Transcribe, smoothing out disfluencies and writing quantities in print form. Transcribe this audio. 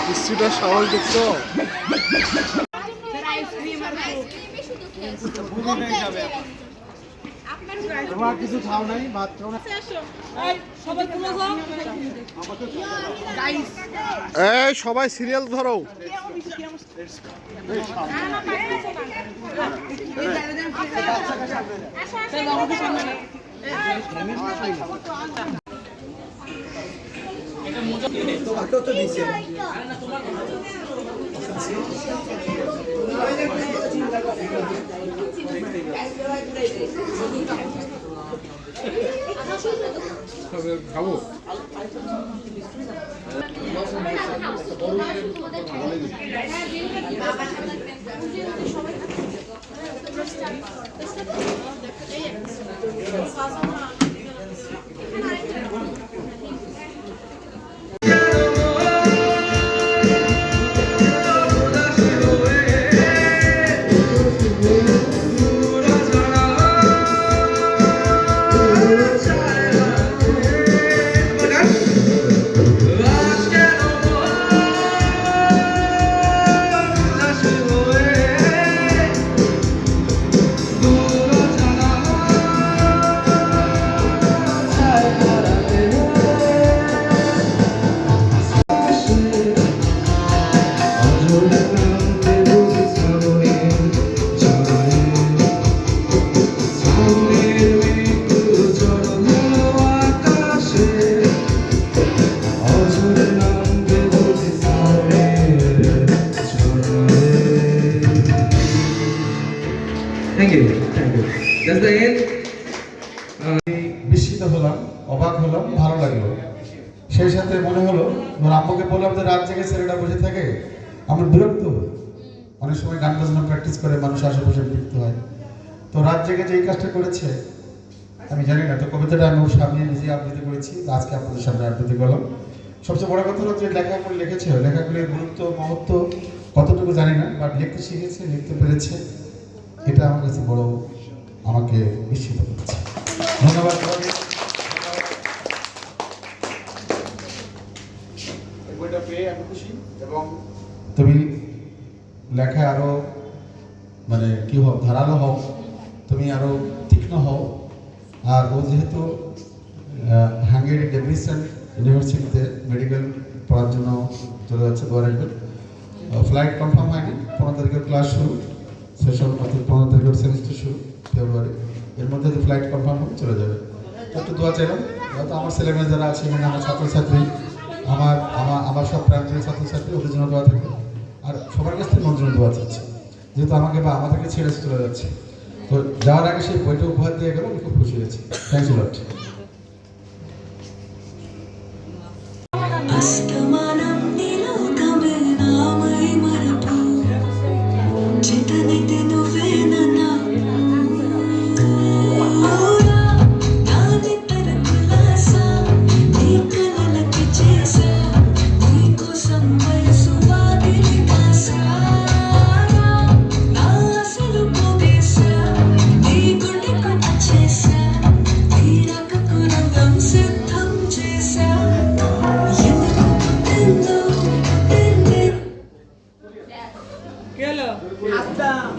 মিষ্টিটা সবাই দেখছো? তোমার কিছু খাও নাই, ভাত খাও না? এই সবাই সিরিয়াল ধরো। তোমাকেও তো দিচ্ছে। খাবো বিস্মিত হলাম, অবাক হলাম, ভালো লাগলো। সেই সাথে মনে হলো আম্মুকে বললাম যে রাত জেগে ছেলেটা বসে থাকে, আমার বিরক্ত। অনেক সময় গান বাজনা প্র্যাকটিস করে মানুষ আশেপাশে বিরক্ত হয়, তো রাত জেগে যে এই কাজটা করেছে আমি জানি না। তো কবিতাটা আমি ওর সামনে নিজে আবৃত্তি করেছি, আজকে আপনাদের সামনে আবৃত্তি করলাম। সবচেয়ে বড় কথা হলো যে লেখাগুলো লিখেছে, লেখাগুলির গুরুত্ব মহত্ব কতটুকু জানি না, বাট লিখতে শিখেছে, লিখতে পেরেছে, এটা আমার কাছে বড়, আমাকে বিস্মিত করেছে। ধন্যবাদ। বইটা পেয়ে আমি খুশি, এবং তুমি লেখায় আরো মানে কি হও, ধারালো হও, তুমি আরো তীক্ষ্ণ হও। আর ও যেহেতু হাঙ্গেরি ডেভিসন ইউনিভার্সিটিতে মেডিকেল পড়ার জন্য চলে যাচ্ছে, ফ্লাইট কনফার্ম হয়নি, 15 তারিখের ক্লাস শুরু, সেশন অর্থাৎ 15 তারিখের সেমিস্টার শুরু ফেব্রুয়ারি, এর মধ্যে যদি ফ্লাইট কনফার্ম হবে চলে যাবে। একটু দোয়া চাইলাম, হয়তো আমার ছেলেমেয়ে যারা আছে এখানে, আমার ছাত্রছাত্রী, আমার সব প্রান্তীয় ছাত্রছাত্রী, ওদের জন্য দোয়া থাকবে। আর সবার কাছ থেকে মন্ত্রণ দোয়া চাচ্ছি, যেহেতু আমাকে বা আমাদেরকে ছেড়ে চলে যাচ্ছে। তো যাওয়ার আগে সেই বইটা উপহার দিয়ে গেল, আমি খুব খুশি হয়েছি। Thanks a lot. Hasta.